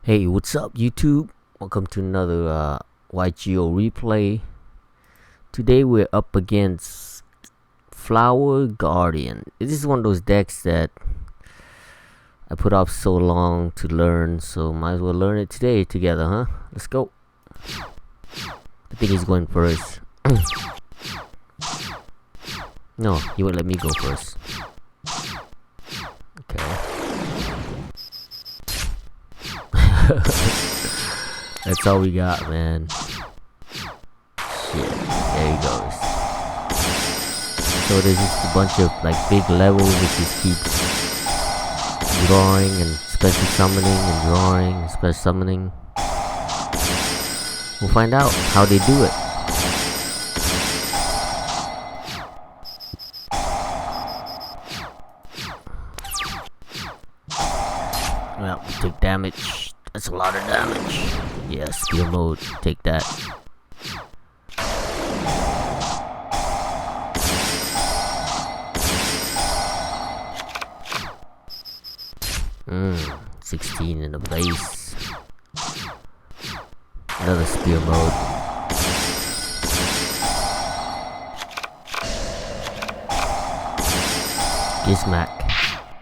Hey, what's up, YouTube? Welcome to another YGOH replay. Today we're up against FlowerGardian. This is one of those decks that I put off so long to learn, so might as well learn it today together, huh? Let's go. I think he's going first. No, he won't let me go first. Okay. That's all we got, man. Shit, there he goes. So there's just a bunch of like big levels that just keep drawing and special summoning and drawing and special summoning. We'll find out how they do it. Well, we took damage. That's a lot of damage. Yeah, spear mode. Take that. 16 in the base. Another spear mode. Gizmek.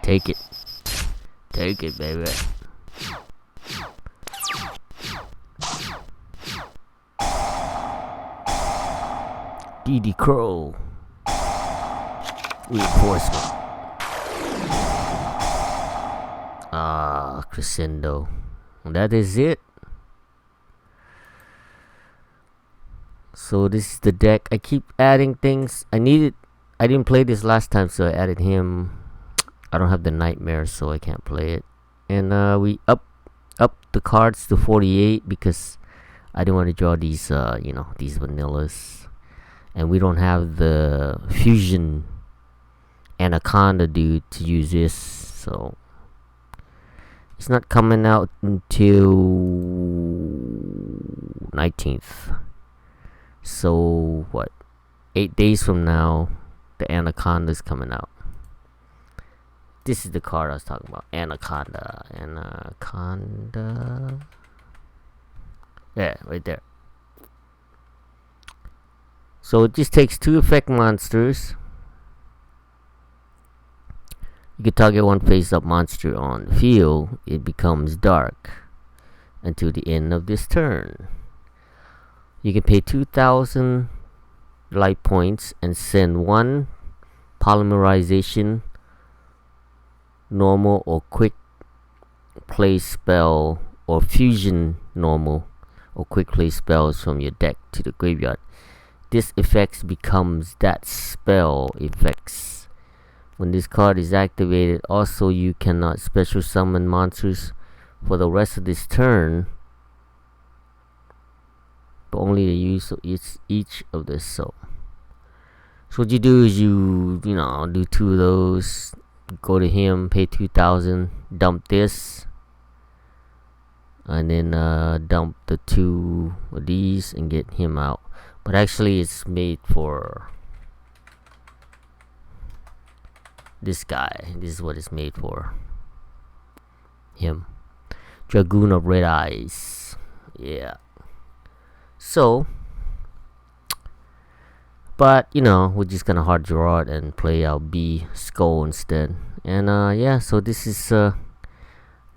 Take it. Take it, baby. DD Crow. Reinforcement. Crescendo. That is it. So this is the deck. I keep adding things. I didn't play this last time, so I added him. I don't have the nightmare, so I can't play it. And we up the cards to 48 because I didn't want to draw these these vanillas. And we don't have the fusion anaconda dude to use this, so it's not coming out until 19th. So what? 8 days from now, the anaconda's coming out. This is the card I was talking about. Anaconda. Yeah, right there. So it just takes 2 effect monsters. You can target one face-up monster on the field. It becomes dark until the end of this turn. You can pay 2,000 life points and send 1 polymerization, normal or quick play spell, or fusion normal or quick play spells from your deck to the graveyard. This effect becomes that spell effects. When this card is activated, also you cannot special summon monsters for the rest of this turn, but only the use of each of this. So what you do is you do 2 of those, go to him, pay 2,000, dump this, and then dump the 2 of these and get him out. But actually it's made for this guy. This is what it's made for. Him. Dragoon of Red Eyes. Yeah. So, but we're just gonna hard draw it and play out B skull instead. And yeah, so this is I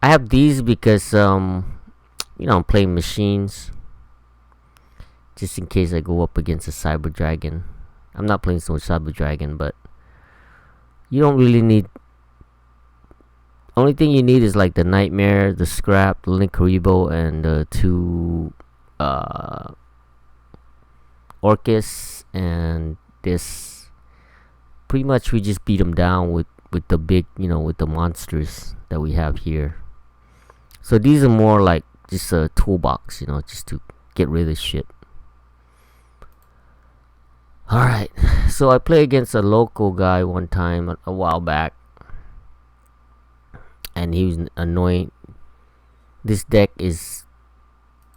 have these because I'm playing machines. Just in case I go up against a Cyber Dragon. I'm not playing so much Cyber Dragon, but you don't really need. Only thing you need is like the Nightmare, the Scrap, the Linkaribo, and the 2 Orcust, and this. Pretty much we just beat them down with the big, with the monsters that we have here. So these are more like just a toolbox, just to get rid of shit. Alright, so I played against a local guy one time a while back, and he was annoying. This deck is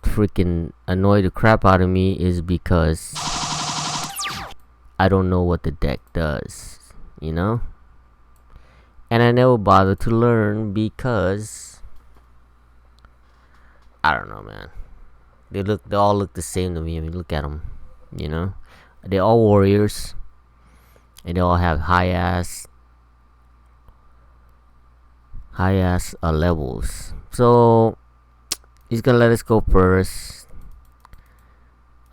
freaking annoyed the crap out of me, is because I don't know what the deck does, and I never bothered to learn because I don't know, man. They all look the same to me. I mean, look at them. You know, they're all warriors, and they all have high ass levels. So he's gonna let us go first.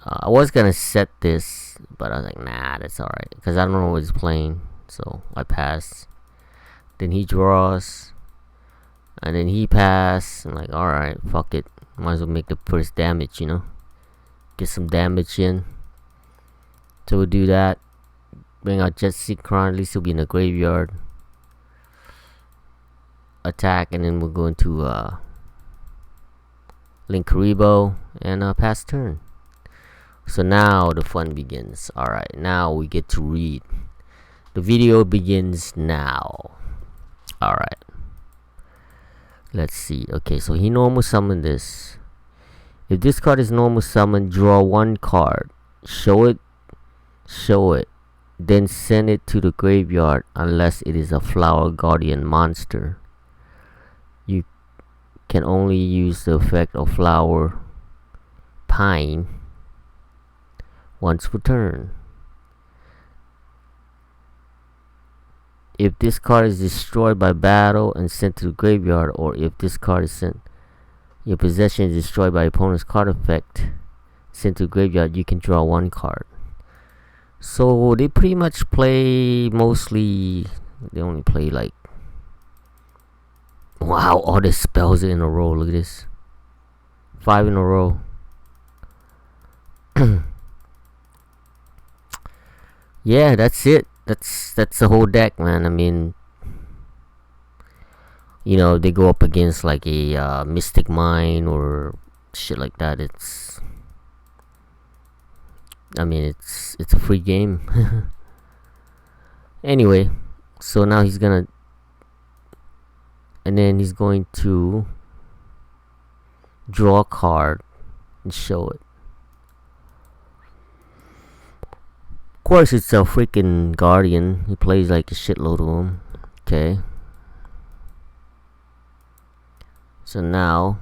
I was gonna set this, but I was like, nah, that's alright, because I don't know what he's playing. So I pass. Then he draws, and then he pass. I'm like, alright, fuck it. Might as well make the first damage, you know? Get some damage in. So we'll do that. Bring out Jet Synchron, at least he'll be in the graveyard. Attack, and then we'll go into Link Karibo and pass turn. So now the fun begins. Alright, now we get to read. The video begins now. Alright. Let's see. Okay, so he normal summoned this. If this card is normal summoned, draw one card. Show it. Then send it to the graveyard unless it is a FlowerGardian monster. You can only use the effect of Flower Pine once per turn. If this card is destroyed by battle and sent to the graveyard, or if this card is sent, your possession is destroyed by opponent's card effect, sent to the graveyard, you can draw one card. So they pretty much play mostly. They only play like. Wow, all the spells in a row. Look at this. 5 in a row. Yeah, that's it. That's the whole deck, man. I mean, you know, they go up against like a Mystic Mine or shit like that. I mean, it's a free game. Anyway, so now he's gonna, and then he's going to draw a card and show it. Of course, it's a freaking Guardian. He plays like a shitload of them. Okay. So now,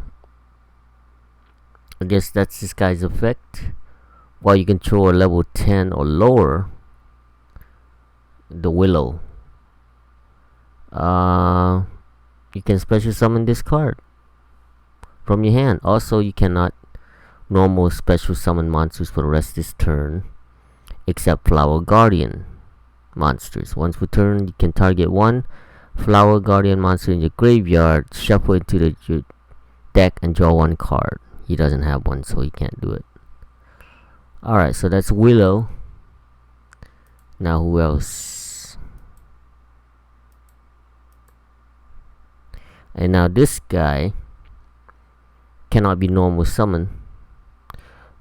I guess that's this guy's effect. While you control a level 10 or lower, the Willow. You can special summon this card from your hand. Also, you cannot normal special summon monsters for the rest of this turn, except FlowerGardian monsters. Once per turn, you can target one FlowerGardian monster in your graveyard, shuffle it to your deck, and draw one card. He doesn't have one, so he can't do it. Alright, so that's Willow. Now who else? And now this guy cannot be normal summoned.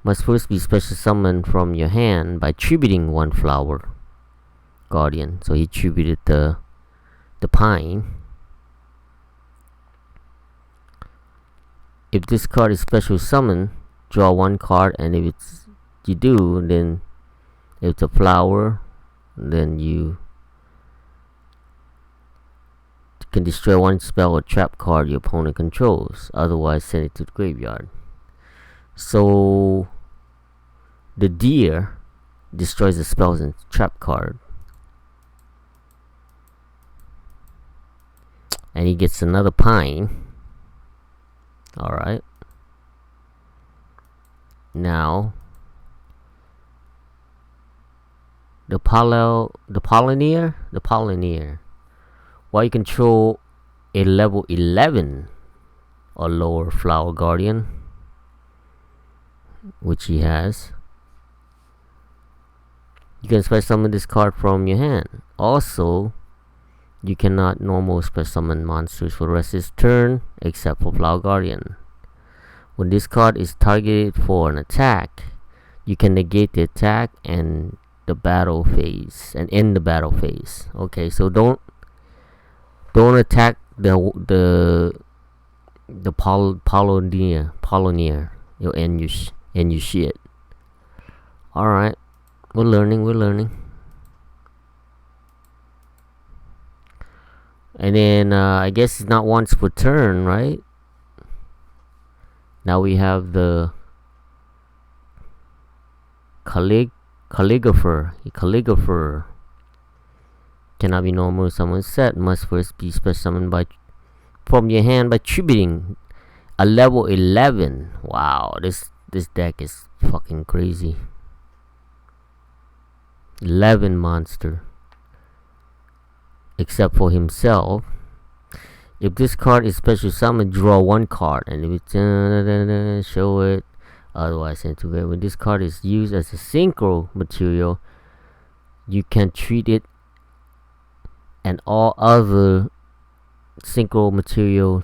Must first be special summoned from your hand by tributing one FlowerGardian. So he tributed the Pine. If this card is special summoned, draw one card, and if you do, then if it's a flower, then you can destroy one spell or trap card your opponent controls. Otherwise, send it to the graveyard. So the deer destroys the spells and trap card, and he gets another Pine. Alright. Now the Pollinaire. While you control a level 11 or lower FlowerGardian, which he has, you can special summon this card from your hand. Also, you cannot normal special summon monsters for the rest of this turn, except for FlowerGardian. When this card is targeted for an attack, you can negate the attack and the battle phase, and end the battle phase. Okay, so don't attack the Pollinaire. You'll end your shit. Alright, we're learning. And then I guess it's not once per turn, right? Now we have the calligrapher. A calligrapher cannot be normal summon set. Must first be special summoned by from your hand by tributing a level 11. Wow, this deck is fucking crazy. 11 monster. Except for himself. If this card is special summoned, draw one card, and if it's show it. Otherwise, when this card is used as a synchro material, you can treat it and all other synchro material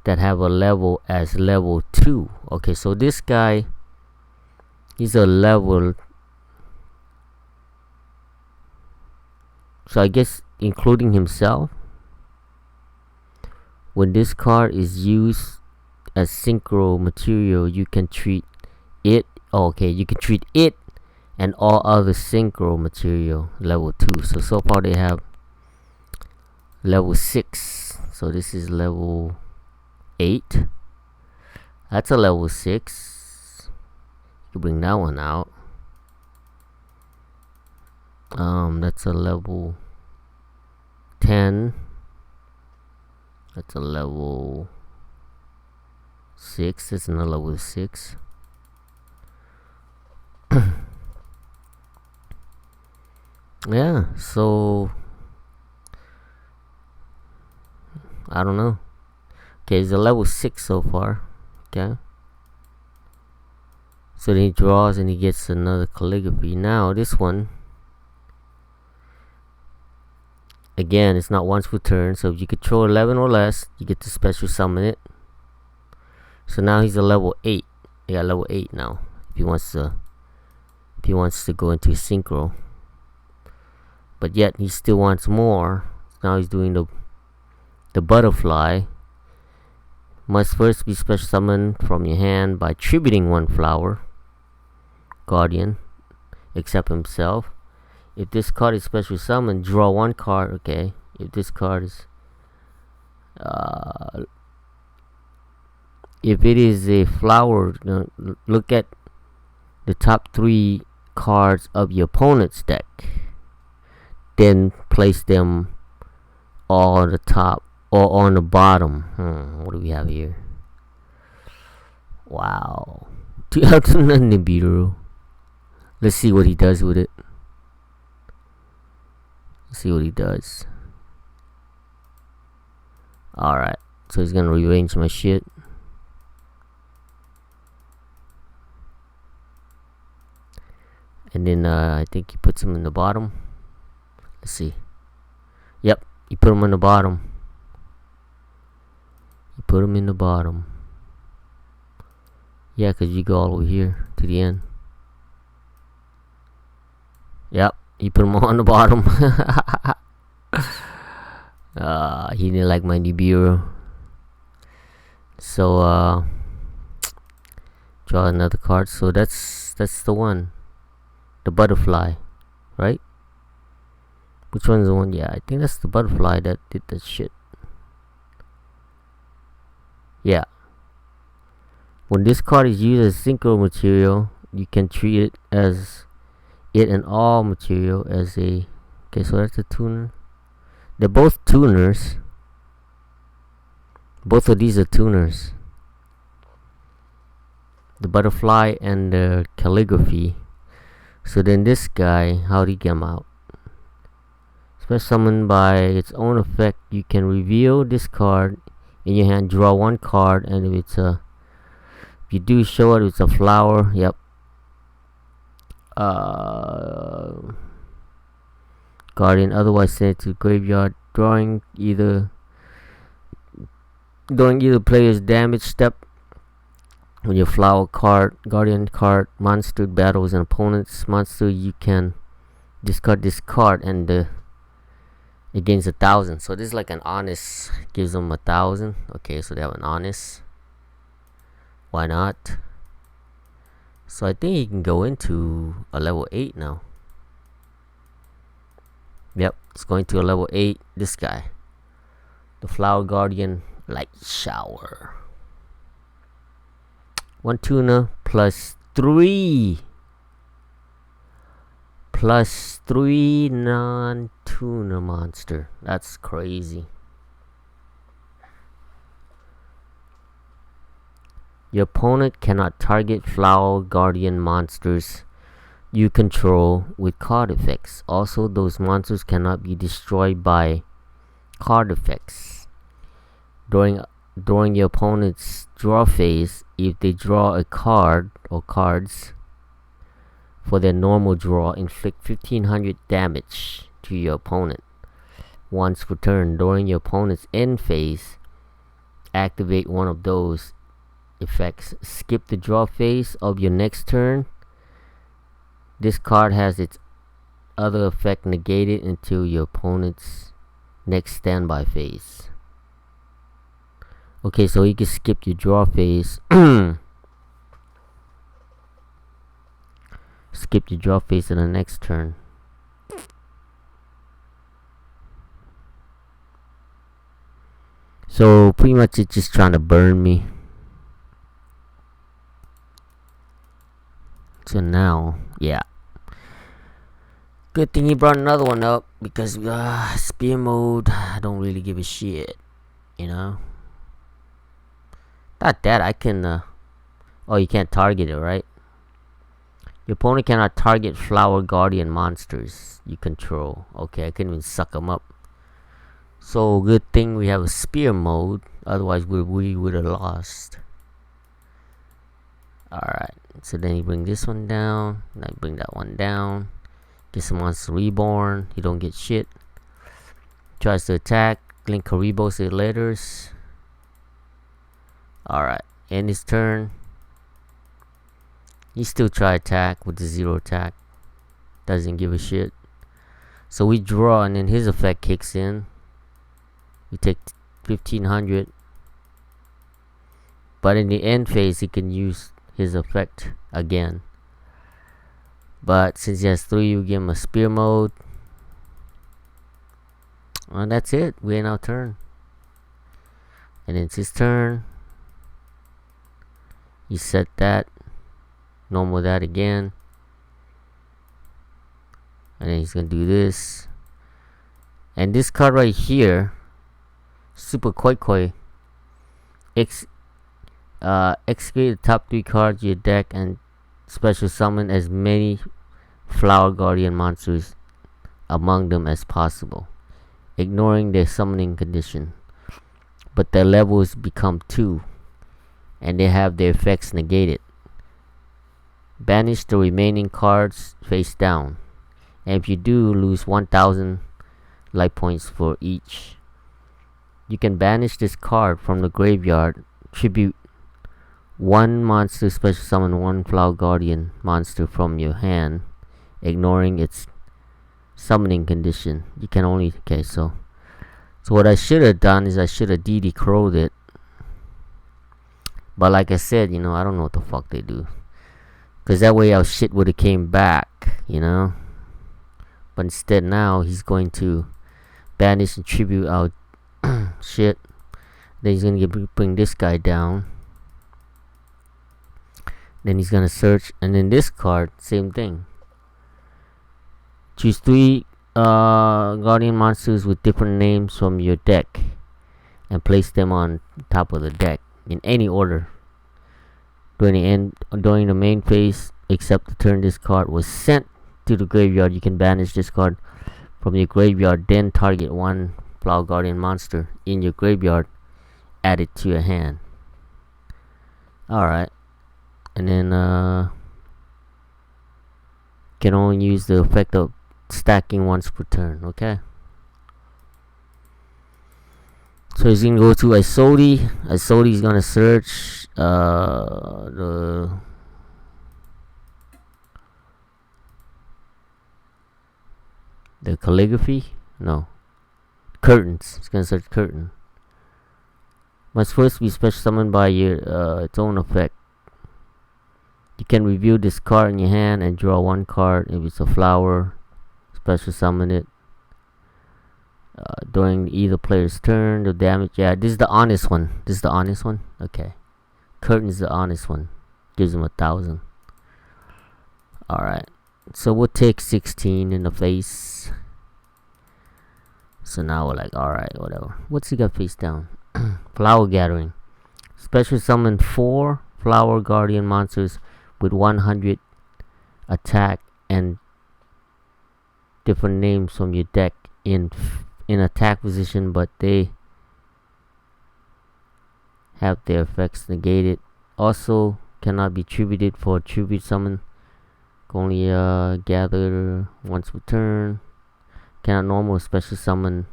that have a level as level 2. Okay, so this guy, he's a level, so I guess including himself. When this card is used as synchro material, you can treat it. Okay, you can treat it and all other synchro material level 2. So far they have level 6. So this is level 8. That's a level 6. You can bring that one out. That's a level 10. That's a level 6. It's another level 6. Yeah, so I don't know. Okay, it's a level 6 so far. Okay. So then he draws and he gets another calligraphy. Now this one, again, it's not once per turn, so if you control 11 or less, you get to special summon it. So now he's a level 8. He got level 8 now. If he wants to go into synchro. But yet he still wants more. Now he's doing the butterfly. Must first be special summoned from your hand by tributing one FlowerGardian, except himself. If this card is special summoned, draw one card. Okay. If this card is if it is a flower, look at the top 3 cards of your opponent's deck. Then place them all on the top or on the bottom. What do we have here? Wow. Nibiru. Let's see what he does with it. Let's see what he does. Alright. So he's gonna rearrange my shit. And then I think he puts him in the bottom. Let's see. Yep, he put him on the bottom. He put him in the bottom. Yeah, because you go all the way here to the end. Yep, he put him on the bottom. He didn't like my Nibiru. So draw another card. So that's the one. The butterfly, right? Which one's the one? Yeah, I think that's the butterfly that did that shit. Yeah. When this card is used as synchro material, you can treat it as it and all material as a. Okay, so that's a tuner. They're both tuners. Both of these are tuners. The butterfly and the calligraphy. So then this guy, how'd he get him out? Special summon by its own effect, you can reveal this card in your hand, draw one card, and if it's a, if you do show it, it's a flower. Yep. Guardian, otherwise send it to graveyard, drawing either player's damage step. When your flower card, guardian card, monster battles an opponent's monster, you can discard this card and it gains 1,000. So this is like an honest, gives them 1,000. Okay, so they have an honest. Why not? So I think he can go into a level 8 now. Yep, it's going to a level 8. This guy, the FlowerGardian Light Shower. 1 tuna plus 3. Plus 3 non-tuna monster. That's crazy. Your opponent cannot target FlowerGardian monsters you control with card effects. Also, those monsters cannot be destroyed by card effects. During your opponent's draw phase, if they draw a card or cards for their normal draw, inflict 1500 damage to your opponent once per turn. During your opponent's end phase, activate one of those effects. Skip the draw phase of your next turn. This card has its other effect negated until your opponent's next standby phase. Okay, so you can skip your draw phase. Skip your draw phase in the next turn. So pretty much it's just trying to burn me. So now, yeah. Good thing he brought another one up, because spear mode, I don't really give a shit, you know. Not that I can. Oh, you can't target it, right? Your opponent cannot target FlowerGardian monsters you control. Okay, I couldn't even suck them up. So good thing we have a spear mode. Otherwise, we would have lost. Alright, so then you bring this one down. And I bring that one down. Get some monster reborn. You don't get shit. Tries to attack. Link Karibo's letters. Alright, end his turn. He still try attack with the 0 attack. Doesn't give a shit. So we draw, and then his effect kicks in. We take 1500. But in the end phase, he can use his effect again. But since he has 3, you give him a spear mode. And that's it. We end our turn. And it's his turn. You set that. Normal that again. And then he's gonna do this. And this card right here, Super Koi Koi, execute the top 3 cards of your deck and special summon as many FlowerGardian monsters among them as possible, ignoring their summoning condition. But their levels become 2, and they have their effects negated. Banish the remaining cards face down, and if you do, lose 1000 life points for each. You can banish this card from the graveyard, tribute 1 monster, special summon 1 FlowerGardian monster from your hand, ignoring its summoning condition. You can only, okay, so what I should have done is I should have DD crowed it. But like I said, you know, I don't know what the fuck they do. Because that way our shit would have came back, you know. But instead now he's going to banish and tribute our shit. Then he's going to bring this guy down. Then he's going to search. And then this card, same thing. Choose 3 Guardian monsters with different names from your deck. And place them on top of the deck. In any order. During the main phase, except the turn this card was sent to the graveyard, you can banish this card from your graveyard, then target 1 FlowerGardian monster in your graveyard, add it to your hand. Alright. And then can only use the effect of stacking once per turn, okay? So he's gonna go to Isodi. Isodi's gonna search the calligraphy. No, curtains. He's gonna search curtain. Must first be special summoned by your its own effect. You can review this card in your hand and draw 1 card. If it's a flower, special summon it. During either player's turn, the damage. Yeah, this is the honest one. Okay. Curtain is the honest one. Gives him 1,000. Alright. So we'll take 16 in the face. So now we're like, alright, whatever. What's he got face down? Flower Gathering. Special summon 4 FlowerGardian monsters with 100 attack and different names from your deck in attack position, but they have their effects negated. Also cannot be tributed for tribute summon. Can only gather once per turn. Cannot normal special summon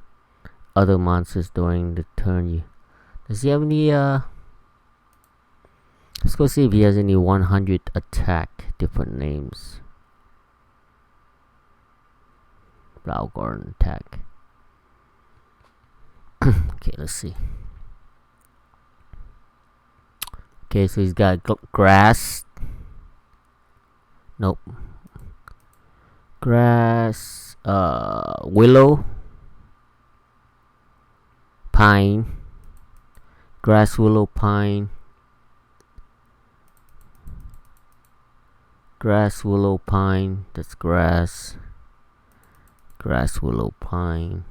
other monsters during the turn. Does he have any let's go see if he has any 100 attack different names. FlowerGardain attack. Okay, let's see. Okay, so he's got grass. Nope. Grass, willow, pine, grass, willow, pine, grass, willow, pine. That's grass. Grass, willow, pine.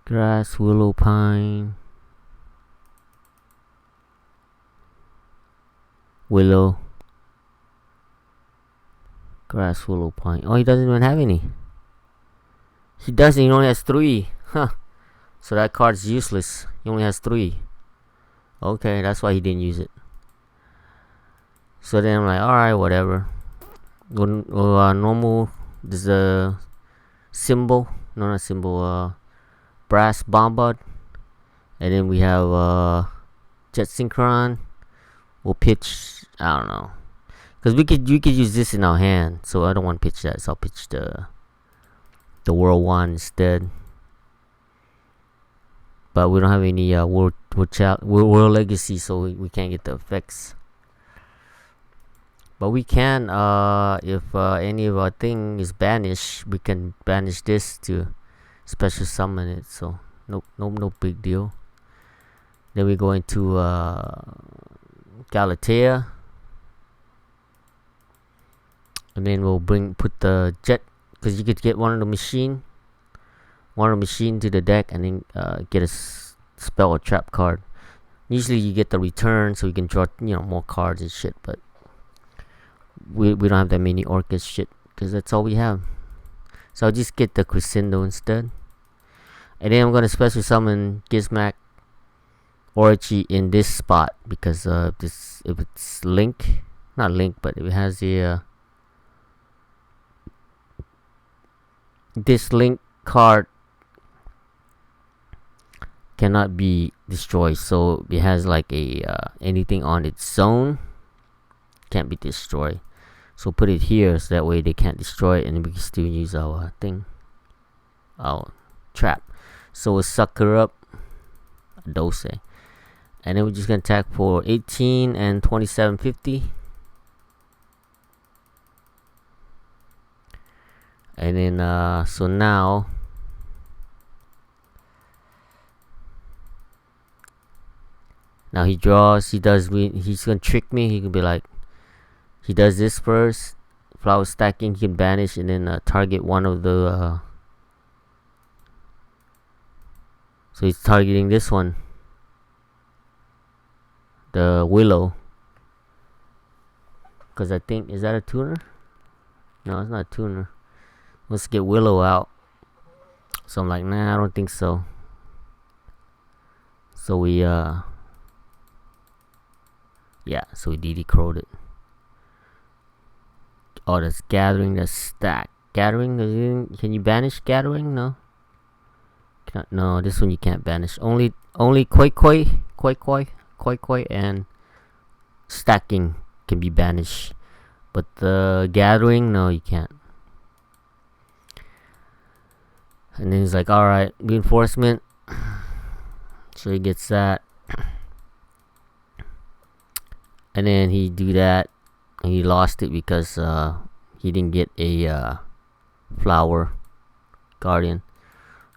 Grass, willow, pine. Willow. Grass, willow, pine. Oh, he doesn't even have any. He doesn't. He only has 3. Huh. So that card's useless. He only has 3. Okay, that's why he didn't use it. So then I'm like, alright, whatever. Normal. There's a Cymbal. No, not Cymbal. Brass Bombard. And then we have Jet Synchron. We'll pitch, I don't know, because we could use this in our hand, so I don't want to pitch that, so I'll pitch the World 1 instead. But we don't have any World Legacy, so we can't get the effects. But we can, if any of our thing is banished, we can banish this to special summon it. So no big deal. Then we go into Galatea, and then we'll put the jet, because you could get one of the machine to the deck, and then get a spell or trap card. Usually you get the return, so you can draw more cards and shit. But we don't have that many Orcust shit, because that's all we have. So I'll just get the Crescendo instead, and then I'm gonna special summon Gizmek, Orichi in this spot, because if it's not link, but if it has the this link card cannot be destroyed, so it has like a anything on its zone can't be destroyed. So put it here, so that way they can't destroy it, and we can still use our our trap. So we'll suck her up, Dose. And then we're just gonna attack for 18 and 2750. And then so now he draws, he's gonna trick me. He can be like, he does this first, flower stacking, he can banish, and then target one of the so he's targeting this one, the willow, because I think, is that a tuner? No, it's not a tuner. Let's get willow out. So I'm like, nah, I don't think so. So we yeah, so we DD crowed it. Oh, that's gathering, that's stack. Gathering, can you banish gathering? No. No, this one you can't banish. Only koi, and stacking can be banished, but the gathering, no, you can't. And then he's like, alright, reinforcement. So he gets that, and then he do that, and he lost it because he didn't get a FlowerGardian.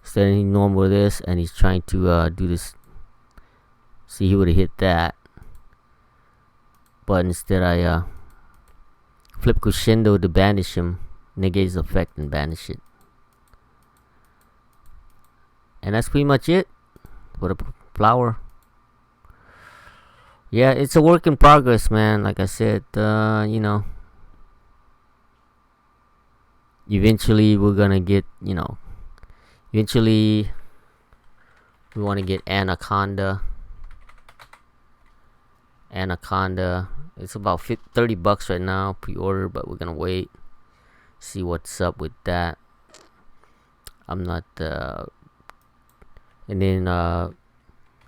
So then he normal this, and he's trying to do this See, he would have hit that. But instead I flip Crescendo to banish him, negate his effect and banish it. And that's pretty much it for the flower. Yeah, it's a work in progress, man. Like I said, you know, eventually we're gonna get, you know, eventually we want to get Anaconda. It's about 30 bucks right now, pre-order, but we're gonna wait, see what's up with that. I'm not and then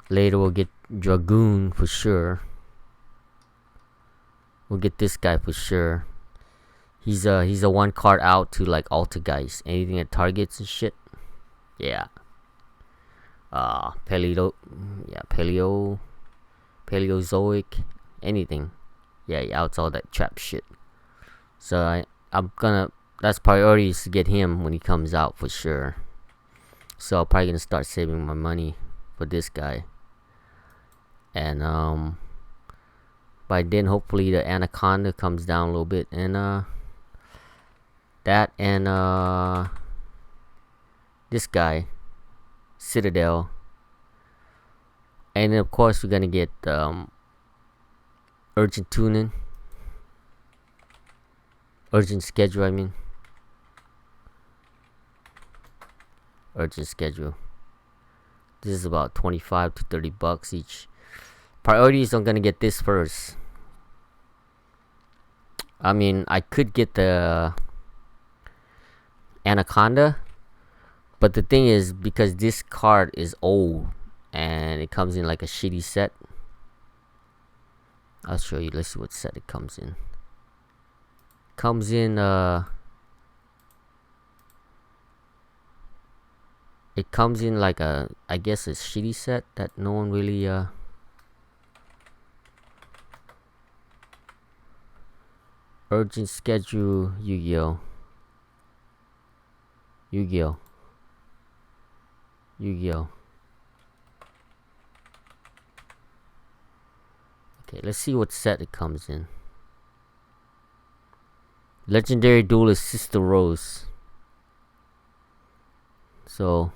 later we'll get Dragoon for sure. We'll get this guy for sure. He's a one card out to like alter guys, anything that targets and shit. Yeah. Paleozoic, anything. Yeah, he outs all that trap shit. So I'm gonna, that's priorities to get him when he comes out for sure. So I'm probably gonna start saving my money for this guy. And by then hopefully the Anaconda comes down a little bit, and that and this guy, Citadel. And then of course we're gonna get urgent tuning, urgent schedule. Urgent schedule. This is about 25 to 30 bucks each. Priorities, I'm gonna get this first. I mean, I could get the Anaconda, but the thing is, because this card is old and it comes in like a shitty set. I'll show you. Let's see what set it comes in. Comes in it comes in like a, I guess, a shitty set that no one really urgent schedule. Yugioh. Okay, let's see what set it comes in. Legendary Duelist Sister Rose. So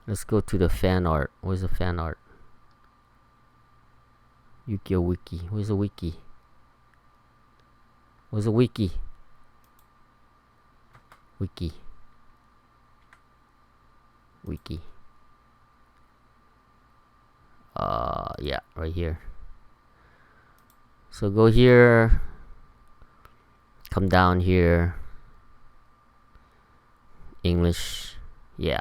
let's go to the fan art. Where's the fan art? Yugioh wiki. Where's the wiki? Where's the wiki? Wiki. Yeah, right here. So go here, come down here, English. Yeah.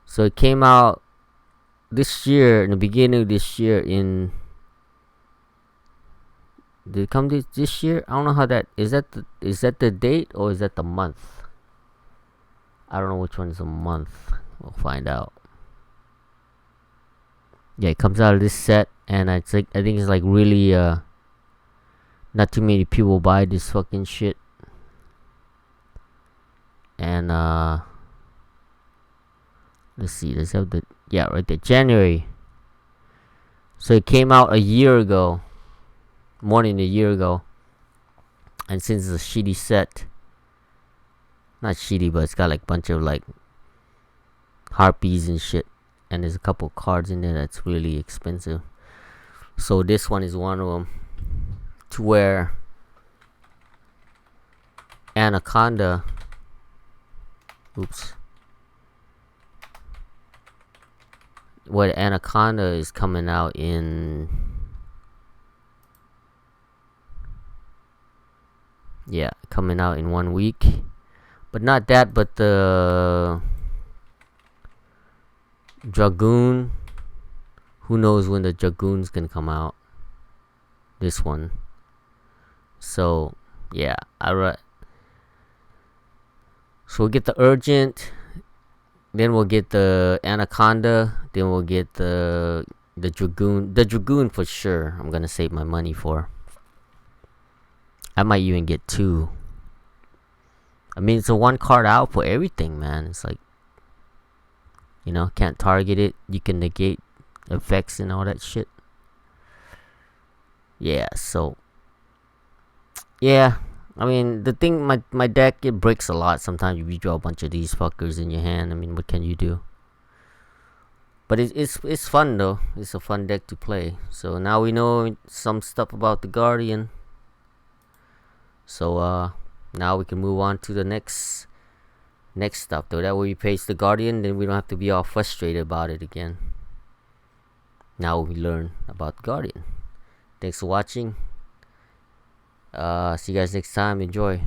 So it came out this year, in the beginning of this year. Did it come this year? I don't know how that is. Is that the date or is that the month? I don't know which one is a month. We'll find out. Yeah, it comes out of this set, and I think it's like really not too many people buy this fucking shit. And let's see, let's have the, yeah, right there, January. So it came out a year ago, more than a year ago. And since it's a shitty set, not shitty, but it's got like a bunch of like harpies and shit, and there's a couple cards in there that's really expensive. So this one is one of them, to where Anaconda, what Anaconda is coming out in, yeah, coming out in 1 week. But not that, but the Dragoon, who knows when the Dragoon's gonna come out. This one. So yeah, alright. So we'll get the urgent, then we'll get the Anaconda, then we'll get the Dragoon. The Dragoon for sure I'm gonna save my money for. I might even get 2. I mean, it's a 1 card out for everything, man. It's like, You know, can't target it. You can negate effects and all that shit. Yeah, so yeah, I mean the thing, my deck, it breaks a lot. Sometimes you draw a bunch of these fuckers in your hand. I mean, what can you do? But it's fun though. It's a fun deck to play. So now we know some stuff about the Guardian. So now we can move on to the next stuff though. That way we face the Guardian, then we don't have to be all frustrated about it again. Now we learn about Guardian. Thanks for watching. See you guys next time. Enjoy.